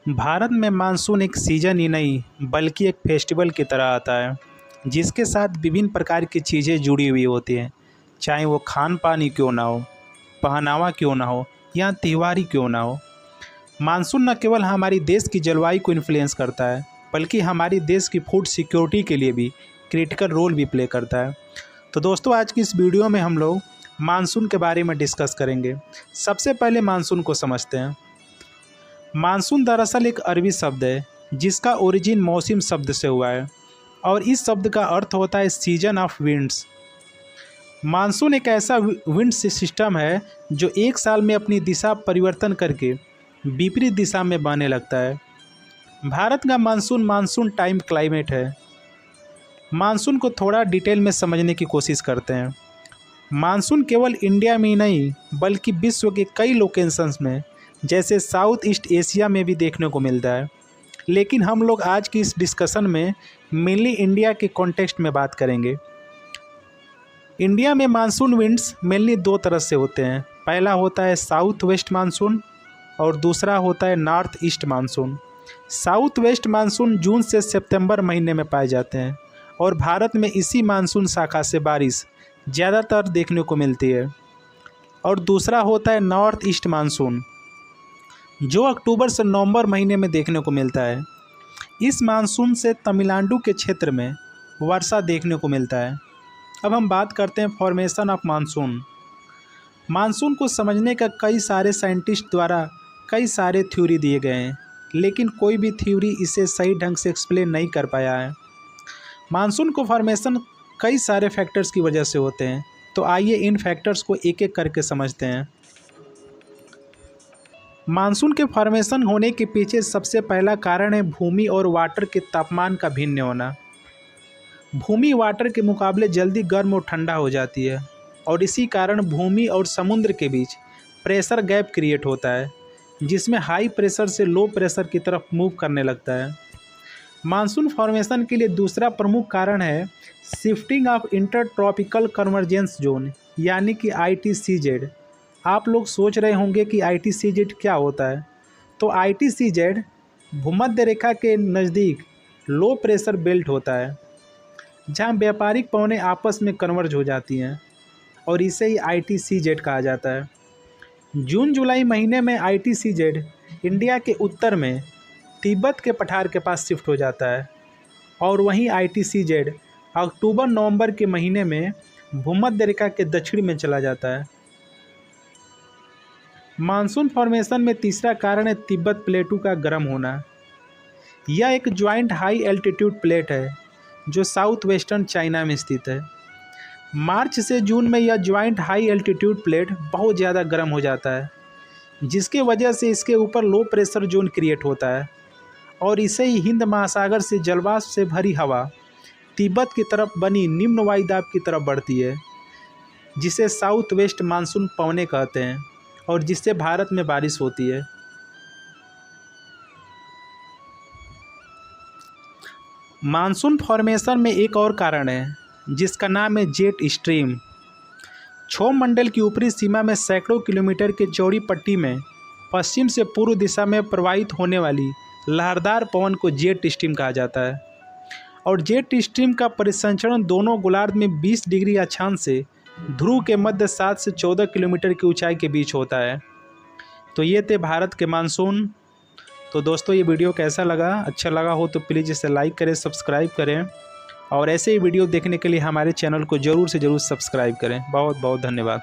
भारत में मानसून एक सीज़न ही नहीं बल्कि एक फेस्टिवल की तरह आता है, जिसके साथ विभिन्न प्रकार की चीज़ें जुड़ी हुई होती हैं। चाहे वो खान पान ही क्यों ना हो, पहनावा क्यों ना हो या त्यौहार ही क्यों ना हो। मानसून न केवल हमारी देश की जलवायु को इन्फ्लुएंस करता है, बल्कि हमारी देश की फूड सिक्योरिटी के लिए भी क्रिटिकल रोल भी प्ले करता है। तो दोस्तों, आज की इस वीडियो में हम लोग मानसून के बारे में डिस्कस करेंगे। सबसे पहले मानसून को समझते हैं। मानसून दरअसल एक अरबी शब्द है, जिसका ओरिजिन मौसम शब्द से हुआ है और इस शब्द का अर्थ होता है सीजन ऑफ विंड्स। मानसून एक ऐसा विंड सिस्टम है जो एक साल में अपनी दिशा परिवर्तन करके विपरीत दिशा में बहने लगता है। भारत का मानसून टाइम क्लाइमेट है। मानसून को थोड़ा डिटेल में समझने की कोशिश करते हैं। मानसून केवल इंडिया में ही नहीं बल्कि विश्व के कई लोकेशंस में, जैसे साउथ ईस्ट एशिया में भी देखने को मिलता है। लेकिन हम लोग आज की इस डिस्कशन में मेनली इंडिया के कॉन्टेक्स्ट में बात करेंगे। इंडिया में मानसून विंड्स मेनली दो तरह से होते हैं। पहला होता है साउथ वेस्ट मानसून और दूसरा होता है north east monsoon. South west monsoon June से सितंबर महीने में पाए जाते हैं और भारत में इसी मानसून शाखा से बारिश ज़्यादातर देखने को मिलती है। और दूसरा होता है नॉर्थ ईस्ट मानसून, जो अक्टूबर से नवंबर महीने में देखने को मिलता है। इस मानसून से तमिलनाडु के क्षेत्र में वर्षा देखने को मिलता है। अब हम बात करते हैं फॉर्मेशन ऑफ मानसून। मानसून को समझने का कई सारे साइंटिस्ट द्वारा कई सारे थ्योरी दिए गए हैं, लेकिन कोई भी थ्योरी इसे सही ढंग से एक्सप्लेन नहीं कर पाया है। मानसून को फॉर्मेशन कई सारे फैक्टर्स की वजह से होते हैं, तो आइए इन फैक्टर्स को एक एक करके समझते हैं। मानसून के फॉर्मेशन होने के पीछे सबसे पहला कारण है भूमि और वाटर के तापमान का भिन्न होना। भूमि वाटर के मुकाबले जल्दी गर्म और ठंडा हो जाती है और इसी कारण भूमि और समुद्र के बीच प्रेशर गैप क्रिएट होता है, जिसमें हाई प्रेशर से लो प्रेशर की तरफ मूव करने लगता है। मानसून फॉर्मेशन के लिए दूसरा प्रमुख कारण है shifting of inter tropical convergence zone, यानी कि ITCZ। आप लोग सोच रहे होंगे कि ITCZ क्या होता है। तो ITCZ भूमध्य रेखा के नज़दीक लो प्रेशर बेल्ट होता है, जहां व्यापारिक पवनें आपस में कन्वर्ज हो जाती हैं और इसे ही ITCZ कहा जाता है। जून जुलाई महीने में ITCZ इंडिया के उत्तर में तिब्बत के पठार के पास शिफ्ट हो जाता है और वहीं ITCZ अक्टूबर नवंबर के महीने में भूमध्य रेखा के दक्षिण में चला जाता है। मानसून फॉर्मेशन में तीसरा कारण है तिब्बत प्लेटू का गर्म होना। यह एक ज्वाइंट हाई एल्टीट्यूड प्लेट है जो साउथ वेस्टर्न चाइना में स्थित है। मार्च से जून में यह ज्वाइंट हाई एल्टीट्यूड प्लेट बहुत ज़्यादा गर्म हो जाता है, जिसके वजह से इसके ऊपर लो प्रेशर जोन क्रिएट होता है और इसे ही हिंद महासागर से जलवाष्प से भरी हवा तिब्बत की तरफ बनी निम्न वायुदाब की तरफ बढ़ती है, जिसे साउथ वेस्ट मानसून पवनें कहते हैं और जिससे भारत में बारिश होती है। मानसून फॉर्मेशन में एक और कारण है, जिसका नाम है जेट स्ट्रीम। क्षोभ मंडल की ऊपरी सीमा में सैकड़ों किलोमीटर की चौड़ी पट्टी में पश्चिम से पूर्व दिशा में प्रवाहित होने वाली लहरदार पवन को जेट स्ट्रीम कहा जाता है। और जेट स्ट्रीम का परिसंचरण दोनों गोलार्ध में 20 डिग्री अक्षांश से ध्रुव के मध्य 7 से 14 किलोमीटर की ऊंचाई के बीच होता है। तो ये थे भारत के मानसून। तो दोस्तों, ये वीडियो कैसा लगा? अच्छा लगा हो तो प्लीज़ इसे लाइक करें, सब्सक्राइब करें और ऐसे ही वीडियो देखने के लिए हमारे चैनल को ज़रूर से ज़रूर सब्सक्राइब करें। बहुत बहुत धन्यवाद।